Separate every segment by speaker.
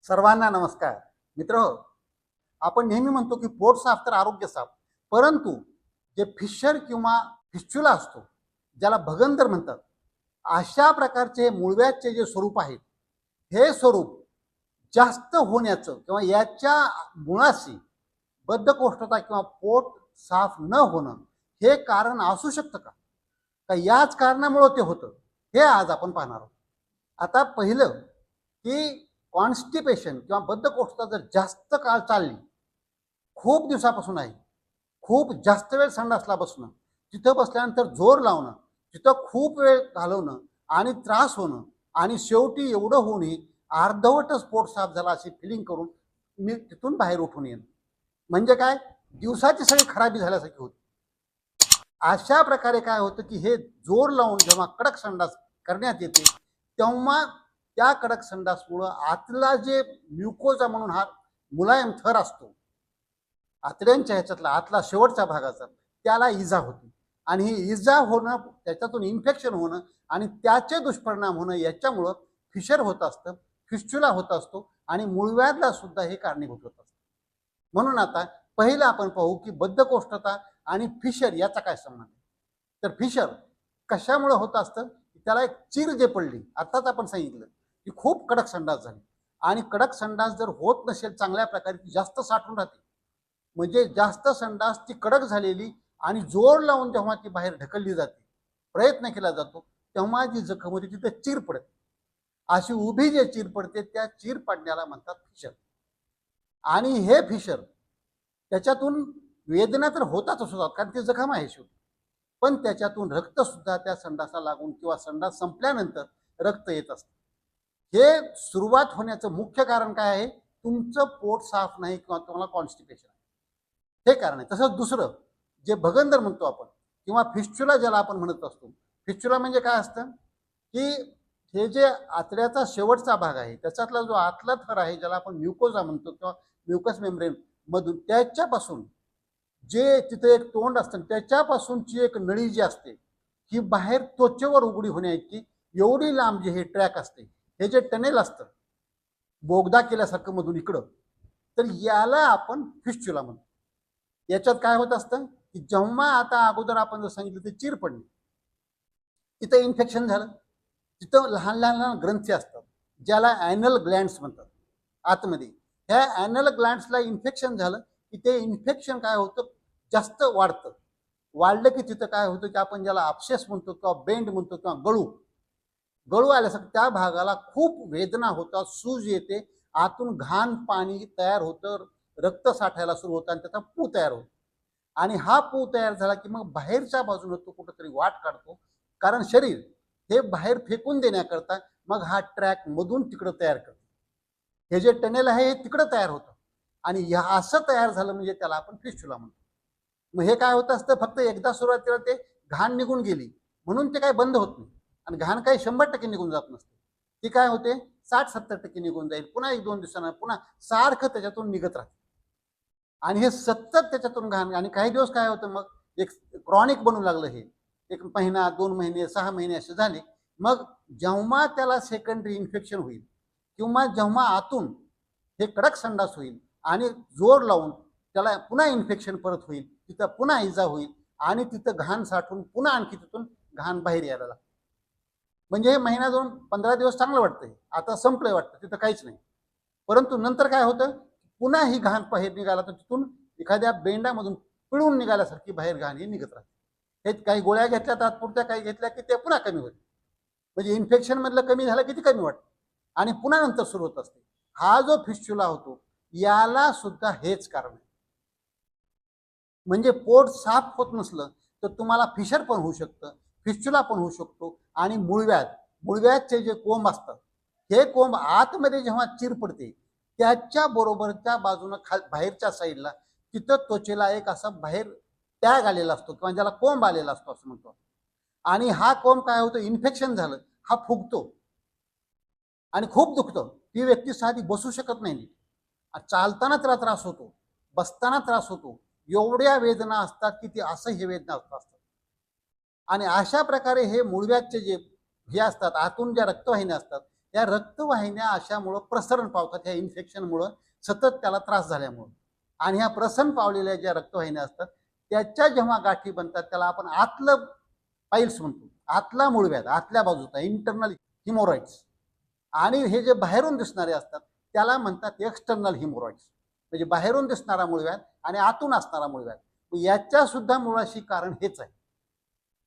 Speaker 1: सर्वांना नमस्कार मित्र. आपण नेहमी म्हणतो की पोट साफ तर आरोग्य साफ, परंतु जे फिशर किंवा फिस्च्युला असतो, ज्याला भगंदर म्हणतात, अशा प्रकारचे मूळव्याधचे जे स्वरूप आहेत, हे स्वरूप जास्त होण्याचं किंवा याच्या मुळाशी बद्धकोष्ठता किंवा पोट साफ न होणं हे कारण असू शकतं का? का याच कारणामुळे ते होतं, हे आज आपण पाहणार आहोत. आता पहिलं की कॉन्स्टिपेशन किंवा बद्धकोष्ठता जर जास्त काळ चालली, खूप दिवसापासून आहे, खूप जास्त वेळ संडासला बसणं, तिथं बसल्यानंतर जोर लावणं, तिथं खूप वेळ घालवणं आणि त्रास होणं आणि शेवटी एवढं होणे अर्धवटच पोट साफ झाला अशी फिलिंग करून मी तिथून बाहेर उठून येणं, म्हणजे काय, दिवसाची सगळी खराबी झाल्यासारखी होती. अशा प्रकारे काय होतं की हे जोर लावून जेव्हा कडक संडास करण्यात येते, तेव्हा त्या कडक संडासमुळं आतला जे म्युकोजा म्हणून हा मुलायम थर असतो, आतड्यांच्या ह्याच्यातला आतला शेवटच्या भागाचा, त्याला इजा होती आणि ही इजा होणं, त्याच्यातून इन्फेक्शन होणं आणि त्याचे दुष्परिणाम होणं, याच्यामुळं फिशर होत असतं, फिस्च्युला होत असतो आणि मूळव्याधला सुद्धा हे कारणीभूत होत असतं. म्हणून आता पहिलं आपण पाहू की बद्धकोष्ठता आणि फिशर याचा काय संबंध आहे. तर फिशर कशामुळे होत असतं, त्याला एक चीर जे पडली, आताच आपण सांगितलं की खूप कडक संडास झाली आणि कडक संडास जर होत नसेल चांगल्या प्रकारे, ती जास्त साठून राहते, म्हणजे जास्त संडास ती कडक झालेली आणि जोर लावून जेव्हा ती बाहेर ढकलली जाते, प्रयत्न केला जातो, तेव्हा जी जखम होती तिथे चीर पडते. अशी उभी जे चीर पडते त्या चीर पडण्याला म्हणतात फिशर. आणि हे फिशर त्याच्यातून वेदना तर होताच होतात, कारण ते जखम आहे शेवटी, पण त्याच्यातून रक्त सुद्धा त्या संडासाला लागून किंवा संडास संपल्यानंतर रक्त येत असतं. हे सुरुवात होण्याचं मुख्य कारण काय आहे, तुमचं पोट साफ नाही किंवा तुम्हाला कॉन्स्टिपेशन आहे, हे कारण आहे. तसंच दुसरं जे भगंदर म्हणतो आपण किंवा फिस्च्युला ज्याला आपण म्हणत असतो, फिस्च्युला म्हणजे काय असतं की हे जे आतड्याचा शेवटचा भाग आहे, त्याच्यातला जो आतला थर आहे, ज्याला आपण म्युकोजा म्हणतो किंवा म्युकस मेम्ब्रेन मधून, त्याच्यापासून जे तिथे एक तोंड असतं, त्याच्यापासूनची एक नळी जी असते, ही बाहेर त्वचेवर उघडी होण्याची एवढी लांब जे हे ट्रॅक असते, हे जे टनेल असतं बोगदा केल्यासारखं मधून इकडं, तर याला आपण फिस्च्युला म्हणतो. याच्यात काय होत असतं की जेव्हा आता अगोदर आपण जर सांगितलं ते चीर पडणे, तिथं इन्फेक्शन झालं, तिथं लहान लहान ग्रंथी असतात ज्याला ॲनल ग्लँड्स म्हणतात आतमध्ये, ह्या ॲनल ग्लँड्सला इन्फेक्शन झालं की ते इन्फेक्शन काय होतं, जास्त वाढतं. वाढलं की तिथं काय होतं की आपण ज्याला अपसेस म्हणतो किंवा बेंड म्हणतो किंवा गळू गळू आल्यासारखं त्या भागाला खूप वेदना होतात, सूज येते, आतून घाण पाणी तयार होतं, रक्त साठायला सुरू होतं आणि त्याचा पू तयार होतो. आणि हा पू तयार झाला की मग बाहेरच्या बाजूने तो कुठंतरी वाट काढतो, कारण शरीर हे बाहेर फेकून देण्याकरता मग हा ट्रॅक मधून तिकडं तयार करतो. हे जे टनेल आहे हे तिकडं तयार होतं आणि असं तयार झालं म्हणजे त्याला आपण फिस्च्युला म्हणतो. मग हे काय होत असतं, फक्त एकदा सुरुवातीला ते घाण निघून गेली म्हणून ते काही बंद होत नाही आणि घाण काही 100% निघून जात नसते, ती काय होते 60-70% निघून जाईल, पुन्हा 1-2 दिवसांना पुन्हा सारखं त्याच्यातून निघत राहते आणि हे सतत त्याच्यातून घाण. आणि काही दिवस काय होतं, मग एक क्रॉनिक बनू लागलं, हे 1 महिना 2 महिने 6 महिने असे झाले. मग जेव्हा त्याला सेकंडरी इन्फेक्शन होईल किंवा जेव्हा आतून हे कडक संडास होईल आणि जोर लावून त्याला पुन्हा इन्फेक्शन परत होईल, तिथं पुन्हा इजा होईल आणि तिथं घाण साठून पुन्हा आणखी तिथून घाण बाहेर यायला लागते. म्हणजे हे महिना 2-15 दिवस चांगलं वाटतंय, आता संपलंय वाटतं, तिथं काहीच नाही, परंतु नंतर काय होतं, पुन्हा ही घाण बाहेर निघाला तर तिथून एखाद्या बेंडामधून पिळून निघाल्यासारखी बाहेर घाण ही निघत राहते. हे काही गोळ्या घेतल्या तात्पुरत्या, काही घेतल्या की ते पुन्हा कमी होते, म्हणजे इन्फेक्शन मधलं कमी झालं की ती कमी वाटते आणि पुन्हा नंतर सुरू होत असते. हा जो फिस्च्युला होतो याला सुद्धा हेच कारण आहे. म्हणजे पोट साफ होत नसलं तर तुम्हाला फिशर पण होऊ शकतं, फिस्च्युला पण होऊ शकतो आणि मूळव्याधचे जे कोंब असतात, हे कोंब आतमध्ये जेव्हा चीर पडते त्याच्या बरोबरच्या बाजूनं बाहेरच्या साईडला तिथं त्वचेला एक असा बाहेर टॅग आलेला असतो किंवा ज्याला कोंब आलेला असतो असं म्हणतो. आणि हा कोंब काय होतं, इन्फेक्शन झालं, हा फुगतो आणि खूप दुखतं. ती व्यक्ती साधी बसू शकत नाही, चालताना त्याला त्रास होतो, बसताना त्रास होतो, एवढ्या वेदना असतात की ती असह्य वेदना असतात. आणि अशा प्रकारे हे मूळव्याधचे जे हे असतात, आतून ज्या रक्तवाहिन्या असतात, या रक्तवाहिन्या अशामुळं प्रसरण पावतात, ह्या इन्फेक्शनमुळं, सतत त्याला त्रास झाल्यामुळं. आणि ह्या प्रसरण पावलेल्या ज्या रक्तवाहिन्या असतात त्याच्या जेव्हा गाठी बनतात त्याला आपण आतलं पाईल्स म्हणतो, आतला मूळव्याध, आतल्या बाजूचा इंटरनल हिमोरॉइड्स. आणि हे जे बाहेरून दिसणारे असतात त्याला म्हणतात एक्सटर्नल हिमोरॉइड्स, म्हणजे बाहेरून दिसणारा मूळव्याध आणि आतून असणारा मूळव्याध. याच्या सुद्धा मुळाशी कारण हेच आहे.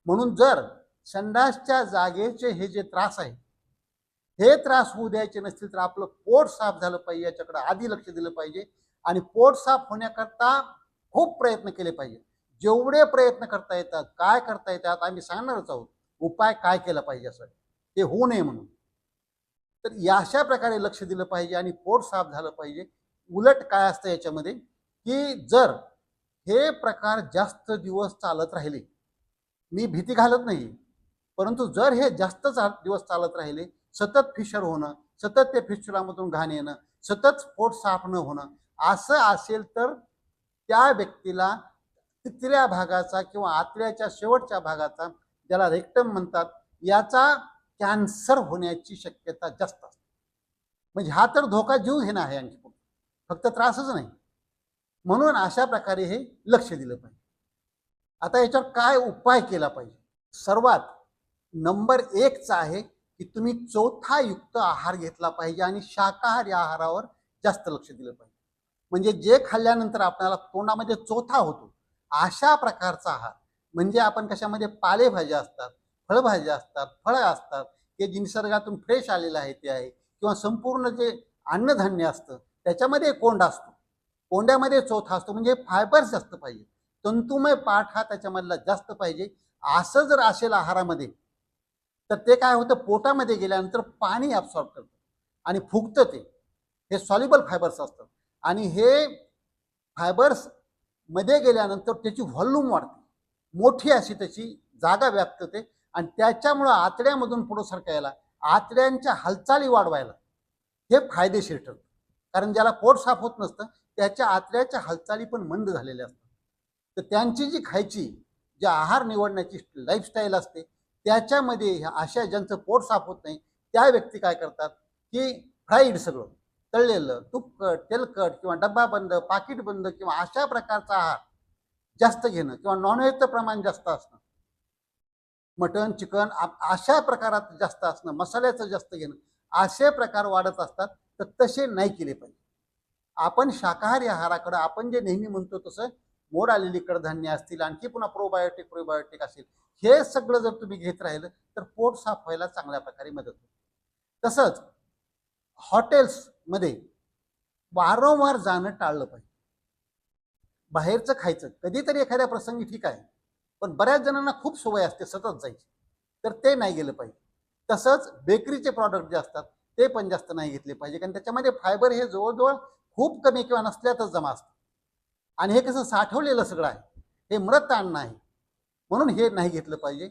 Speaker 1: म्हणून जर संडासच्या जागेचे हे जे त्रास आहे, हे त्रास होऊ द्यायचे नसतील तर आपलं पोट साफ झालं पाहिजे, याच्याकडे आधी लक्ष दिलं पाहिजे. आणि पोट साफ होण्याकरता खूप प्रयत्न केले पाहिजे. जेवढे प्रयत्न करता येतात, काय करता येतात, आम्ही सांगणारच आहोत उपाय काय केला पाहिजे असं ते होऊ नये म्हणून. तर अशा प्रकारे लक्ष दिलं पाहिजे आणि पोट साफ झालं पाहिजे. उलट काय असतं याच्यामध्ये, की जर हे प्रकार जास्त दिवस चालत राहिले, मी भीती घालत नाही, परंतु जर हे जास्त दिवस चालत राहिले, सतत फिशर होणं, सतत ते फिस्चुलामधून घाण येणं, सतत पोट साफ न होणं, असं असेल तर त्या व्यक्तीला तिसऱ्या भागाचा किंवा आतड्याच्या शेवटच्या भागाचा, ज्याला रेक्टम म्हणतात, याचा कॅन्सर होण्याची शक्यता जास्त असते. म्हणजे हा तर धोका जीव घेणं आहे, आणखी फक्त त्रासच नाही. म्हणून अशा प्रकारे हे लक्ष दिलं पाहिजे. आता याच्यावर काय उपाय केला पाहिजे? सर्वात नंबर 1चा आहे की तुम्ही चोथायुक्त आहार घेतला पाहिजे आणि शाकाहारी आहारावर जास्त लक्ष दिलं पाहिजे. म्हणजे जे खाल्ल्यानंतर आपल्याला तोंडामध्ये चोथा होतो अशा प्रकारचा आहार. म्हणजे आपण कशामध्ये पालेभाज्या असतात, फळभाज्या असतात, फळं असतात, हे जे निसर्गातून फ्रेश आलेलं आहे ते आहे, किंवा संपूर्ण जे अन्नधान्य असतं त्याच्यामध्ये कोंड असतो, कोंड्यामध्ये चोथा असतो, म्हणजे फायबर्स जास्त पाहिजे, तंतुमय पाठ हा त्याच्यामधला जास्त पाहिजे. असं जर असेल आहारामध्ये तर ते काय होतं, पोटामध्ये गेल्यानंतर पाणी ॲब्सॉर्ब करतं आणि फुगतं ते. हे सॉल्युबल फायबर्स असतात आणि हे फायबर्स मध्ये गेल्यानंतर त्याची व्हॉल्यूम वाढते, मोठी अशी त्याची जागा व्यापते आणि त्याच्यामुळं आतड्यामधून पुढं सरकायला, आतड्यांच्या हालचाली वाढवायला हे फायदेशीर ठरतं. कारण ज्याला पोट साफ होत नसतं त्याच्या आतड्याच्या हालचाली पण मंद झालेल्या असतात. तर त्यांची जी खायची, जी आहार निवडण्याची लाईफस्टाईल असते त्याच्यामध्ये अशा ज्यांचं पोट साफ होत नाही त्या व्यक्ती काय करतात की फ्राईड, सगळं तळलेलं, तुपकट, तेलकट किंवा डब्बा बंद, पाकिट बंद किंवा अशा प्रकारचा आहार जास्त घेणं, किंवा नॉनव्हेजचं प्रमाण जास्त असणं, मटण, चिकन अशा प्रकारात जास्त असणं, मसाल्याचं जास्त घेणं, असे प्रकार वाढत असतात. तर तसे नाही केले पाहिजे. आपण शाकाहारी आहाराकडे आपण जे नेहमी म्हणतो तसं मोड आलेली कडधान्य असतील, आणखी पुन्हा प्रोबायोटिक असेल, हे सगळं जर तुम्ही घेत राहिलं तर पोट साफ व्हायला चांगल्या प्रकारे मदत होते. तसंच हॉटेल्समध्ये वारंवार जाणं टाळलं पाहिजे. बाहेरचं खायचं कधीतरी एखाद्या प्रसंगी ठीक आहे, पण बऱ्याच जणांना खूप सवय असते सतत जायची, तर ते नाही गेलं पाहिजे. तसंच बेकरीचे प्रॉडक्ट जे असतात ते पण जास्त नाही घेतले पाहिजे, कारण त्याच्यामध्ये फायबर हे जवळजवळ खूप कमी किंवा नसल्यातच जमा असतं आणि हे कसं साठवलेलं सगळं आहे, हे मृत अन्न आहे, म्हणून हे नाही घेतलं पाहिजे.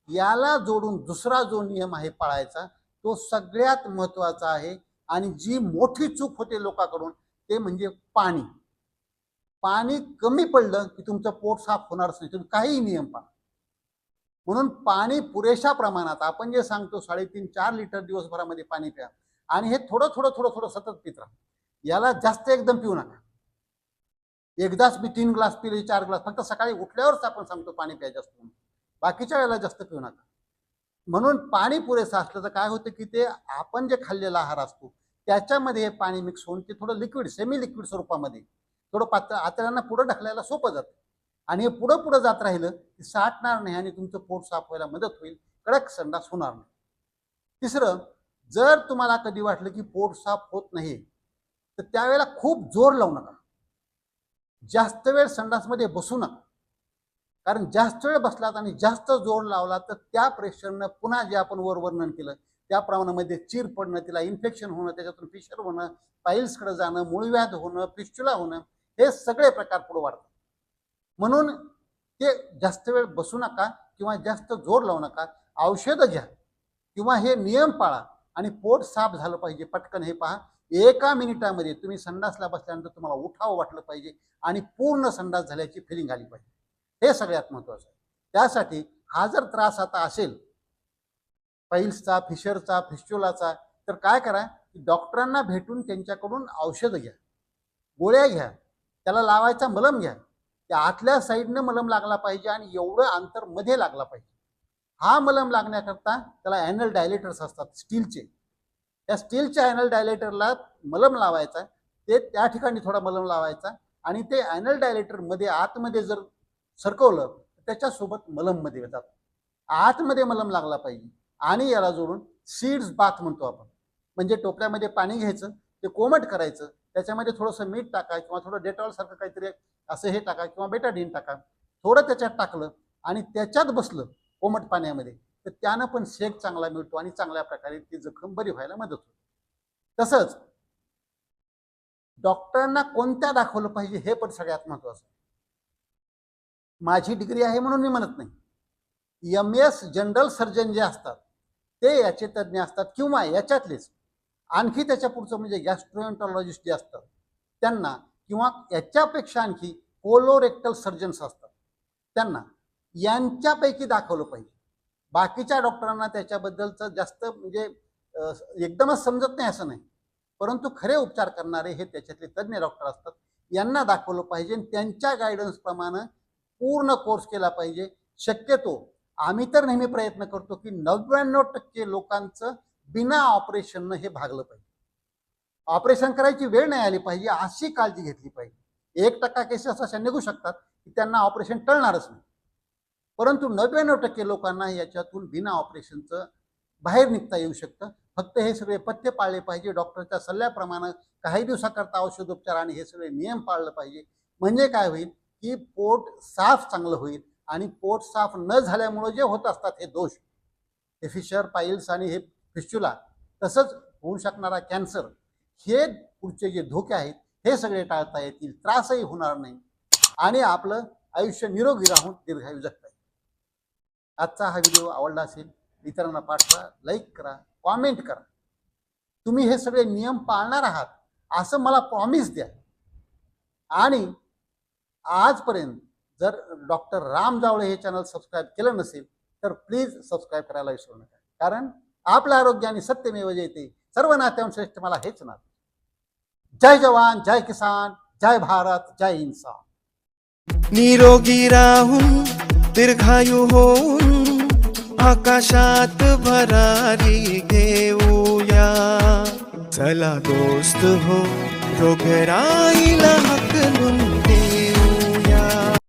Speaker 1: याला जोडून दुसरा जो नियम आहे पाळायचा, तो सगळ्यात महत्त्वाचा आहे आणि जी मोठी चूक होते लोकांकडून ते म्हणजे पाणी. पाणी कमी पडलं की तुमचं पोट साफ होणारच नाही, तुम्ही काहीही नियम पाळा. म्हणून पाणी पुरेशा प्रमाणात, आपण जे सांगतो 3.5-4 लिटर दिवसभरामध्ये पाणी प्या आणि हे थोडं थोडं थोडं थोडं सतत पित राहा. याला जास्त एकदम पिऊ नका. एकदाच मी 3 ग्लास पिले, 4 ग्लास, फक्त सकाळी उठल्यावरच आपण सांगतो पाणी प्या जास्त म्हणून, बाकीच्या वेळेला जास्त पिऊ नका. म्हणून पाणी पुरेसं असलं तर काय होतं की ते आपण जे खाल्लेला आहार असतो त्याच्यामध्ये हे पाणी मिक्स होऊन ते थोडं लिक्विड, सेमी लिक्विड स्वरूपामध्ये थोडं पातळ, आतड्यांना पुढं ढकलायला सोपं जातं आणि हे पुढं पुढं जात राहिलं की साठणार नाही आणि तुमचं पोट साफ व्हायला मदत होईल, कडक संडास होणार नाही. तिसरं, जर तुम्हाला कधी वाटलं की पोट साफ होत नाही तर त्यावेळेला खूप जोर लावू नका, जास्त वेळ संडासमध्ये बसू नका. कारण जास्त वेळ बसलात आणि जास्त जोर लावला तर त्या प्रेशरनं पुन्हा जे आपण वर वर्णन केलं त्याप्रमाणे चीर पडणं, तिला इन्फेक्शन होणं, त्याच्यातून फिशर होणं, पाईल्सकडे जाणं, मूळव्याध होणं, फिस्चुला होणं, हे सगळे प्रकार पुढे वाढतात. म्हणून ते जास्त वेळ बसू नका किंवा जास्त जोर लावू नका. औषधं घ्या किंवा हे नियम पाळा आणि पोट साफ झालं पाहिजे पटकन. हे पहा, 1 मिनिटामध्ये तुम्ही संडासला बसल्यानंतर तुम्हाला उठावं वाटलं पाहिजे आणि पूर्ण संडास झाल्याची फिलिंग आली पाहिजे. हे सगळ्यात महत्त्वाचं आहे. त्यासाठी हा जर त्रास आता असेल पाईल्सचा, फिशरचा, फिस्च्युलाचा, तर काय करा, डॉक्टरांना भेटून त्यांच्याकडून औषधं घ्या, गोळ्या घ्या, त्याला लावायचा मलम घ्या. त्या आतल्या साईडनं मलम लागला पाहिजे आणि एवढं अंतर मध्ये लागला पाहिजे. हा मलम लागण्याकरता त्याला ॲनल डायलेटर्स असतात स्टीलचे. त्या स्टीलच्या ॲनल डायलेटरला मलम लावायचा, ते त्या ठिकाणी थोडा मलम लावायचा आणि ते ॲनल डायलेटरमध्ये आतमध्ये जर सरकवलं तर त्याच्यासोबत मलममध्ये येतात. आतमध्ये मलम लागला पाहिजे. आणि याला जोडून सीड्स बाथ म्हणतो आपण, म्हणजे टोपल्यामध्ये पाणी घ्यायचं, ते कोमट करायचं, त्याच्यामध्ये थोडंसं मीठ टाका किंवा थोडं डेटॉल सारखं काहीतरी असं हे टाका किंवा बेटाडीन टाका, थोडं त्याच्यात टाकलं आणि त्याच्यात बसलं कोमट पाण्यामध्ये, तर त्यानं पण शेक चांगला मिळतो आणि चांगल्या प्रकारे ती जखम बरी व्हायला मदत होते. तसंच डॉक्टरांना कोणत्या दाखवलं पाहिजे हे पण सगळ्यात महत्वाचं. माझी डिग्री आहे म्हणून मी म्हणत नाही, MS जनरल सर्जन जे असतात ते याचे तज्ज्ञ असतात, किंवा याच्यातलेच आणखी त्याच्या पुढचं म्हणजे गॅस्ट्रोएंटरोलॉजिस्ट जे असतात त्यांना, किंवा याच्यापेक्षा आणखी कोलोरेक्टल सर्जन्स असतात त्यांना, यांच्यापैकी दाखवलं पाहिजे. बाकीच्या डॉक्टरांना त्याच्याबद्दलचं जास्त म्हणजे एकदमच समजत नाही असं नाही, परंतु खरे उपचार करणारे हे त्याच्यातले तज्ज्ञ डॉक्टर असतात, यांना दाखवलं पाहिजे. त्यांच्या गायडन्सप्रमाणे पूर्ण कोर्स केला पाहिजे. शक्यतो आम्ही तर नेहमी प्रयत्न करतो की 99% लोकांचं बिना ऑपरेशननं हे भागलं पाहिजे. ऑपरेशन करायची वेळ नाही आली पाहिजे अशी काळजी घेतली पाहिजे. 1% केसेस अशा निघू शकतात की त्यांना ऑपरेशन टळणारच नाही, परंतु 99% लोकांना याच्यातून बिना ऑपरेशनचं बाहेर निघता येऊ शकतं. फक्त हे सगळे पथ्य पाळले पाहिजे, डॉक्टरच्या सल्ल्याप्रमाणे काही दिवसाकरता औषधोपचार आणि हे सगळे नियम पाळलं पाहिजे. म्हणजे काय होईल की पोट साफ चांगलं होईल. आणि पोट साफ न झाल्यामुळे जे होत असतात हे दोष, हे फिशर, पाईल्स आणि हे फिस्च्युला, तसंच होऊ शकणारा कॅन्सर, हे पुढचे जे धोके आहेत हे सगळे टाळता येतील, त्रासही होणार नाही आणि आपलं आयुष्य निरोगी राहून दीर्घायू जगता येईल. आजचा हा व्हिडिओ आवडला असेल, इतरांना पाठवा, लाईक करा, कॉमेंट करा. तुम्ही हे सगळे नियम पाळणार आहात असं मला प्रॉमिस द्या. आणि आजपर्यंत जर डॉक्टर राम जावळे हे चॅनल सबस्क्राईब केलं नसेल तर प्लीज सबस्क्राईब करायला विसरू नका, कारण आपलं आरोग्य आणि सत्यमेव जयते, सर्व नात्यांहून श्रेष्ठ मला हेच नातं. जय जवान, जय किसान, जय भारत, जय इन्सान.
Speaker 2: निरोगी राहून दीर्घायू होऊन आकाशात भरारी घेऊया. चला दोस्त हो, रोगराईला हाकलून